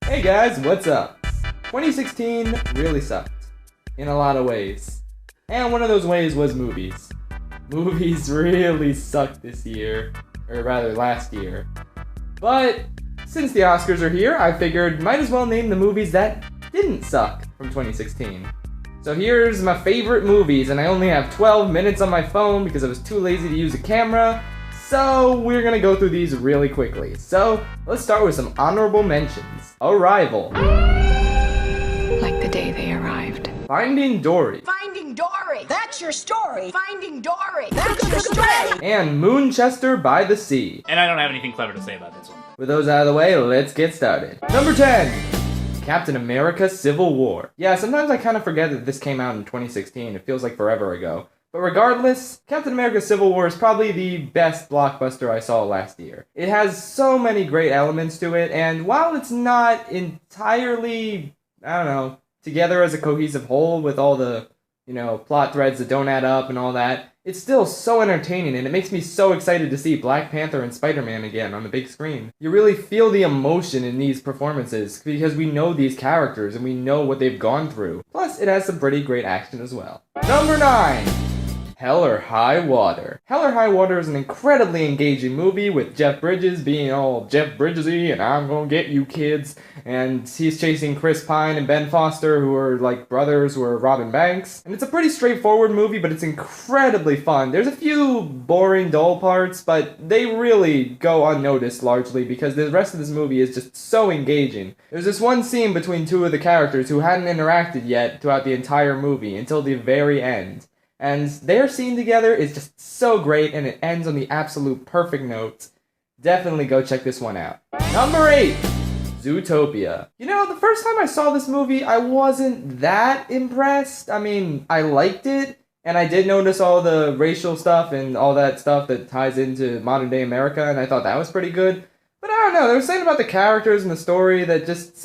Hey guys, what's up? 2016 really sucked. In a lot of ways. And one of those ways was movies. Movies really sucked this year. Or rather, last year. But, since the Oscars are here, I figured might as well name the movies that didn't suck from 2016. So here's my favorite movies, and I only have 12 minutes on my phone because I was too lazy to use a camera. So we're gonna go through these really quickly. So let's start with some honorable mentions. Arrival. Like the day they arrived. Finding Dory. Finding Dory. That's your story. Finding Dory. That's your story. And Moonchester by the Sea. And I don't have anything clever to say about this one. With those out of the way, let's get started. Number 10. Captain America Civil War. Yeah, sometimes I kind of forget that this came out in 2016. It feels like forever ago. But regardless, Captain America Civil War is probably the best blockbuster I saw last year. It has so many great elements to it, and while it's not entirely, together as a cohesive whole with all the, plot threads that don't add up and all that, it's still so entertaining, and it makes me so excited to see Black Panther and Spider-Man again on the big screen. You really feel the emotion in these performances, because we know these characters and we know what they've gone through. Plus, it has some pretty great action as well. Number 9. Hell or High Water. Hell or High Water is an incredibly engaging movie with Jeff Bridges being all Jeff Bridges-y and I'm gonna get you kids, and he's chasing Chris Pine and Ben Foster, who are like brothers who are robbing banks. And it's a pretty straightforward movie, but it's incredibly fun. There's a few boring, dull parts, but they really go unnoticed largely because the rest of this movie is just so engaging. There's this one scene between two of the characters who hadn't interacted yet throughout the entire movie until the very end. And their scene together is just so great, and it ends on the absolute perfect note. Definitely go check this one out. Number 8. Zootopia. The first time I saw this movie, I wasn't that impressed. I mean, I liked it, and I did notice all the racial stuff and all that stuff that ties into modern day America, and I thought that was pretty good. But I don't know, there was something about the characters and the story that just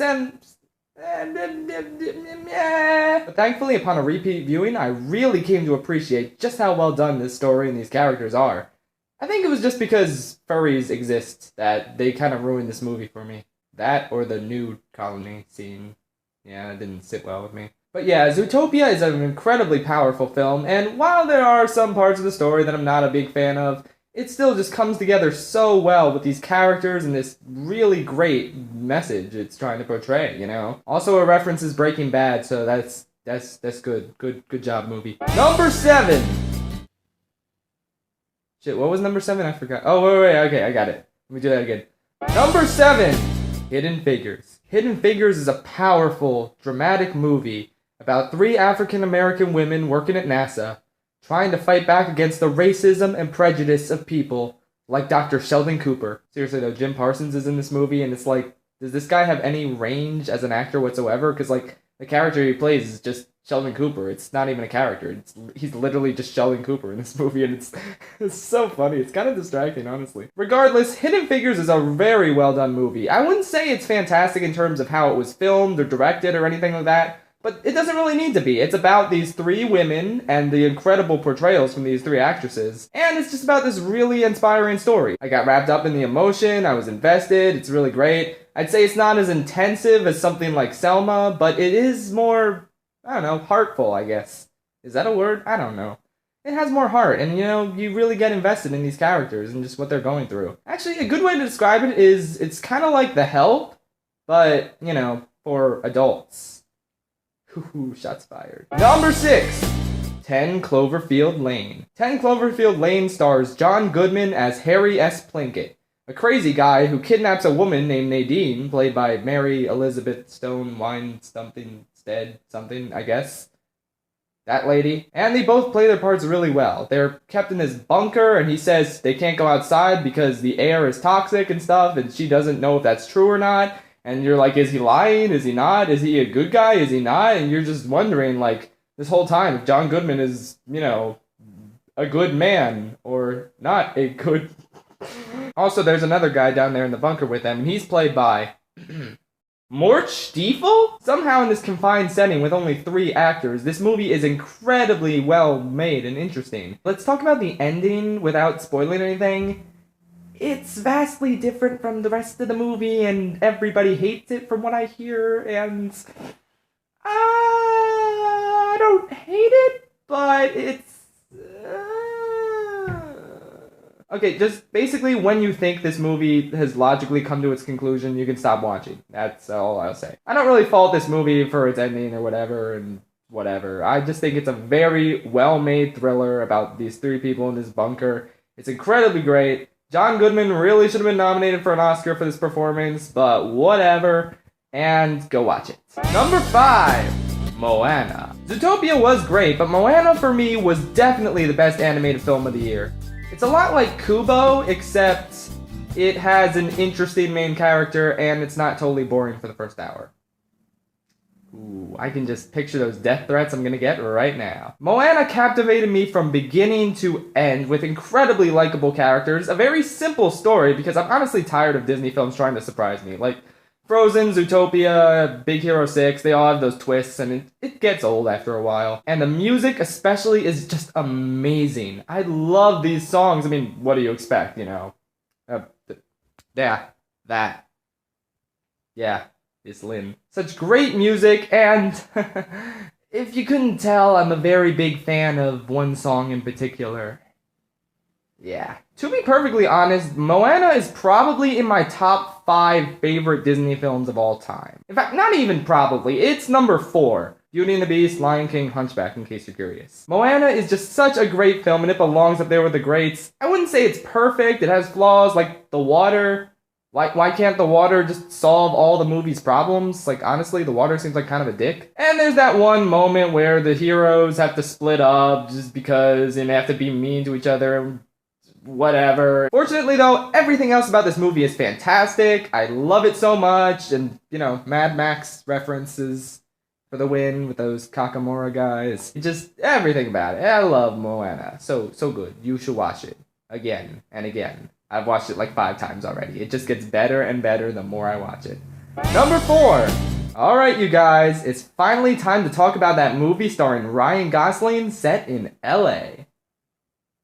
but thankfully, upon a repeat viewing, I really came to appreciate just how well done this story and these characters are. I think it was just because furries exist that they kind of ruined this movie for me. That or the nude colony scene. Yeah, it didn't sit well with me. But yeah, Zootopia is an incredibly powerful film, and while there are some parts of the story that I'm not a big fan of, it still just comes together so well with these characters and this really great message it's trying to portray, Also, it references Breaking Bad, so that's good. Good job, movie. Number 7! Shit, what was number 7? I forgot. Oh, wait, okay, I got it. Let me do that again. Number 7! Hidden Figures. Hidden Figures is a powerful, dramatic movie about 3 African-American women working at NASA, trying to fight back against the racism and prejudice of people like Dr. Sheldon Cooper. Seriously though, Jim Parsons is in this movie, and it's like, does this guy have any range as an actor whatsoever? Because, the character he plays is just Sheldon Cooper. It's not even a character. He's literally just Sheldon Cooper in this movie, and it's so funny. It's kind of distracting, honestly. Regardless, Hidden Figures is a very well done movie. I wouldn't say it's fantastic in terms of how it was filmed or directed or anything like that, but it doesn't really need to be. It's about these 3 women and the incredible portrayals from these 3 actresses. And it's just about this really inspiring story. I got wrapped up in the emotion, I was invested, it's really great. I'd say it's not as intensive as something like Selma, but it is more, heartful, I guess. Is that a word? I don't know. It has more heart, and you really get invested in these characters and just what they're going through. Actually, a good way to describe it is, it's kind of like The Help, but, for adults. Ooh, shots fired. Number 6. 10 Cloverfield Lane. 10 Cloverfield Lane stars John Goodman as Harry S. Plinkett, a crazy guy who kidnaps a woman named Nadine, played by Mary Elizabeth Stone Wine something, I guess. That lady. And they both play their parts really well. They're kept in this bunker, and he says they can't go outside because the air is toxic and stuff, and she doesn't know if that's true or not. And you're like, is he lying? Is he not? Is he a good guy? Is he not? And you're just wondering, this whole time, if John Goodman is, a good man, or not a good... Also, there's another guy down there in the bunker with them, and he's played by... Mort Stiefel? Somehow in this confined setting with only 3 actors, this movie is incredibly well made and interesting. Let's talk about the ending without spoiling anything. it's vastly different from the rest of the movie, and everybody hates it from what I hear, and I don't hate it, but it's... Okay, just basically when you think this movie has logically come to its conclusion, you can stop watching. That's all I'll say. I don't really fault this movie for its ending or whatever, and whatever. I just think it's a very well-made thriller about these three people in this bunker. It's incredibly great. John Goodman really should have been nominated for an Oscar for this performance, but whatever. And go watch it. Number 5, Moana. Zootopia was great, but Moana for me was definitely the best animated film of the year. It's a lot like Kubo, except it has an interesting main character and it's not totally boring for the first hour. Ooh, I can just picture those death threats I'm gonna get right now. Moana captivated me from beginning to end with incredibly likable characters, a very simple story because I'm honestly tired of Disney films trying to surprise me. Like Frozen, Zootopia, Big Hero 6, they all have those twists and it gets old after a while. And the music especially is just amazing. I love these songs. I mean, what do you expect, you know? It's Lynn. Such great music, and if you couldn't tell, I'm a very big fan of one song in particular. Yeah. To be perfectly honest, Moana is probably in my top 5 favorite Disney films of all time. In fact, not even probably, it's number 4. Beauty and the Beast, Lion King, Hunchback, in case you're curious. Moana is just such a great film, and it belongs up there with the greats. I wouldn't say it's perfect, it has flaws like the water. Why can't the water just solve all the movie's problems? Like, honestly, the water seems like kind of a dick. And there's that one moment where the heroes have to split up just because and they have to be mean to each other. Whatever. Fortunately, though, everything else about this movie is fantastic. I love it so much. And, you know, Mad Max references for the win with those Kakamora guys. Just everything about it. I love Moana. So good. You should watch it. Again and again. I've watched it like 5 times already. It just gets better and better the more I watch it. Number 4. Alright, you guys. It's finally time to talk about that movie starring Ryan Gosling set in LA.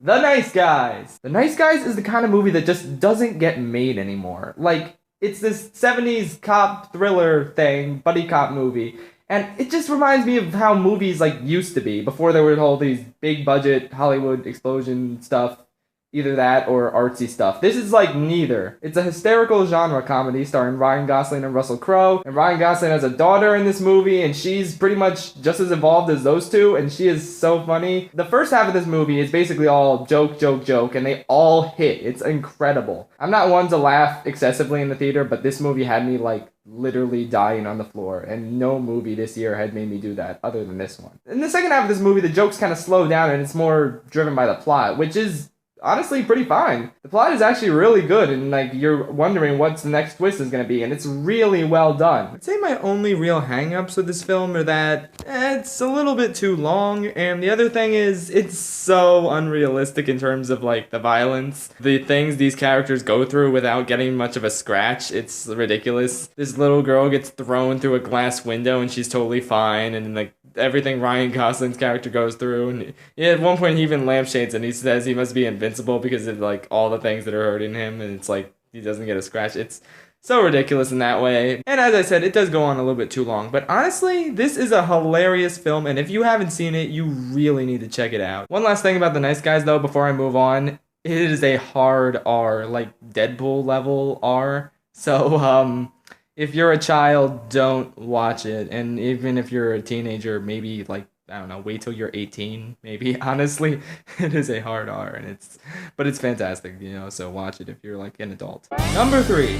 The Nice Guys. The Nice Guys is the kind of movie that just doesn't get made anymore. Like, it's this 70s cop thriller thing, buddy cop movie. And it just reminds me of how movies like used to be before there were all these big budget Hollywood explosion stuff. Either that or artsy stuff. This is like neither. It's a hysterical genre comedy starring Ryan Gosling and Russell Crowe. And Ryan Gosling has a daughter in this movie and she's pretty much just as involved as those two and she is so funny. The first half of this movie is basically all joke and they all hit. It's incredible. I'm not one to laugh excessively in the theater, but this movie had me like literally dying on the floor, and no movie this year had made me do that other than this one. In the second half of this movie, the jokes kind of slow down and it's more driven by the plot, which is honestly pretty fine. The plot is actually really good and like you're wondering what's the next twist is going to be, and it's really well done. I'd say my only real hang-ups with this film are that it's a little bit too long, and the other thing is it's so unrealistic in terms of like the violence. The things these characters go through without getting much of a scratch, it's ridiculous. This little girl gets thrown through a glass window and she's totally fine, and like everything Ryan Gosling's character goes through, and at one point he even lampshades and he says he must be invincible because of like all the things that are hurting him, and it's like he doesn't get a scratch. It's so ridiculous in that way. And as I said, it does go on a little bit too long, but honestly, this is a hilarious film, and if you haven't seen it, you really need to check it out. One last thing about The Nice Guys though before I move on, it is a hard R, like Deadpool level R. So if you're a child, don't watch it. And even if you're a teenager, maybe like, I don't know, wait till you're 18, maybe. Honestly, it is a hard R, and but it's fantastic, you know, so watch it if you're like an adult. Number 3,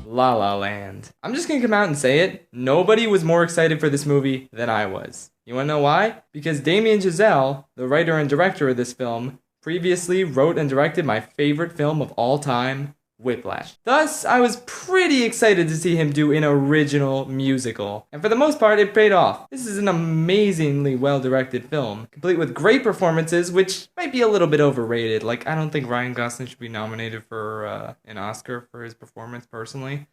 La La Land. I'm just gonna come out and say it. Nobody was more excited for this movie than I was. You wanna know why? Because Damien Chazelle, the writer and director of this film, previously wrote and directed my favorite film of all time, Whiplash. Thus, I was pretty excited to see him do an original musical. And for the most part, it paid off. This is an amazingly well-directed film, complete with great performances, which might be a little bit overrated. Like, I don't think Ryan Gosling should be nominated for an Oscar for his performance, personally.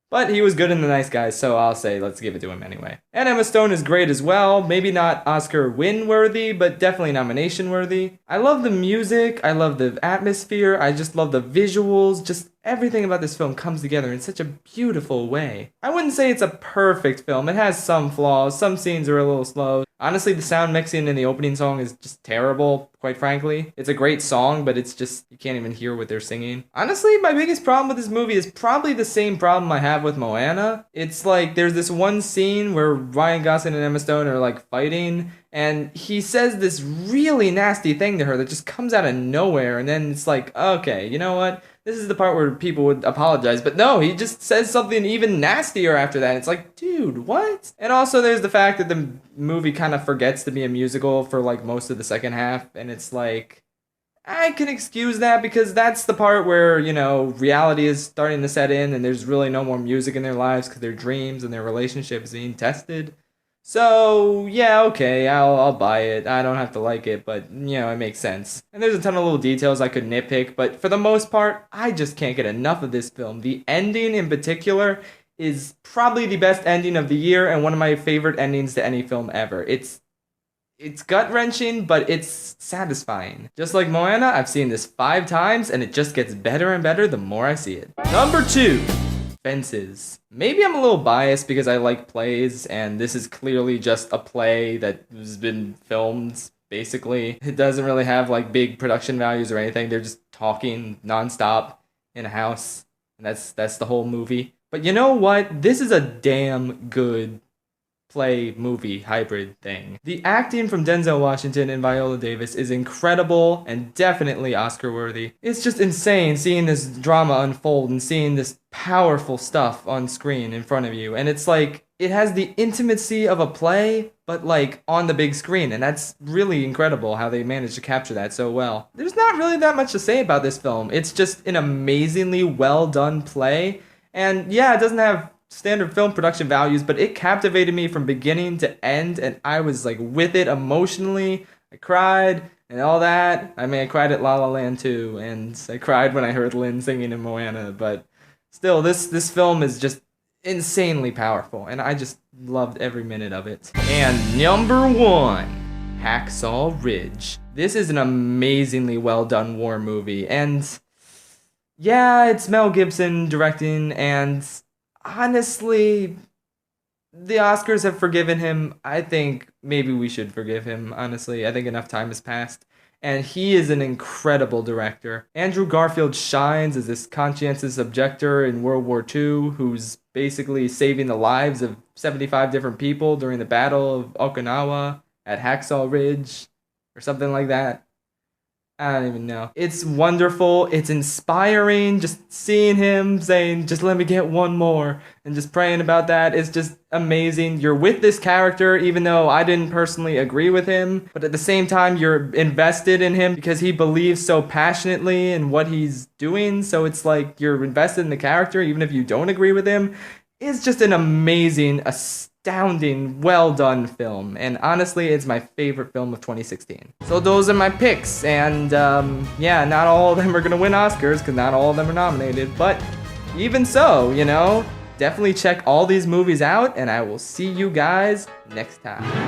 But he was good in The Nice Guys, so I'll say let's give it to him anyway. And Emma Stone is great as well. Maybe not Oscar win worthy, but definitely nomination worthy. I love the music. I love the atmosphere. I just love the visuals. Just everything about this film comes together in such a beautiful way. I wouldn't say it's a perfect film. It has some flaws. Some scenes are a little slow. Honestly, the sound mixing in the opening song is just terrible, quite frankly. It's a great song, but it's just, you can't even hear what they're singing. Honestly, my biggest problem with this movie is probably the same problem I have with Moana. It's like, there's this one scene where Ryan Gosling and Emma Stone are like fighting, and he says this really nasty thing to her that just comes out of nowhere, and then it's like, okay, you know what? This is the part where people would apologize, but no, he just says something even nastier after that. It's like, dude, what? And also there's the fact that the movie kind of forgets to be a musical for like most of the second half, and it's like, I can excuse that because that's the part where, you know, reality is starting to set in and there's really no more music in their lives because their dreams and their relationship is being tested. So, yeah, okay, I'll buy it. I don't have to like it, but, you know, it makes sense. And there's a ton of little details I could nitpick, but for the most part, I just can't get enough of this film. The ending in particular is probably the best ending of the year and one of my favorite endings to any film ever. It's gut-wrenching, but it's satisfying. Just like Moana, I've seen this 5 times, and it just gets better and better the more I see it. Number 2. Fences. Maybe I'm a little biased because I like plays, and this is clearly just a play that has been filmed, basically. It doesn't really have like big production values or anything. They're just talking nonstop in a house, and that's the whole movie. But you know what? This is a damn good play movie hybrid thing. The acting from Denzel Washington and Viola Davis is incredible and definitely Oscar worthy. It's just insane seeing this drama unfold and seeing this powerful stuff on screen in front of you, and it's like it has the intimacy of a play but like on the big screen, and that's really incredible how they managed to capture that so well. There's not really that much to say about this film. It's just an amazingly well done play, and yeah, it doesn't have standard film production values, but it captivated me from beginning to end, and I was like with it emotionally. I cried and all that. I mean, I cried at La La Land too, and I cried when I heard Lin singing in Moana, but still, this film is just insanely powerful, and I just loved every minute of it. And number 1, Hacksaw Ridge. This is an amazingly well done war movie, and yeah, it's Mel Gibson directing, and honestly, the Oscars have forgiven him. I think maybe we should forgive him, honestly. I think enough time has passed. And he is an incredible director. Andrew Garfield shines as this conscientious objector in World War II who's basically saving the lives of 75 different people during the Battle of Okinawa at Hacksaw Ridge or something like that. I don't even know. It's wonderful. It's inspiring. Just seeing him saying, just let me get one more, and just praying about that. It's just amazing. You're with this character, even though I didn't personally agree with him. But at the same time, you're invested in him because he believes so passionately in what he's doing. So it's like you're invested in the character, even if you don't agree with him. It's just an amazing, astounding, well-done film, and honestly, it's my favorite film of 2016. So those are my picks, and yeah, not all of them are gonna win Oscars, because not all of them are nominated, but even so, you know, definitely check all these movies out, and I will see you guys next time.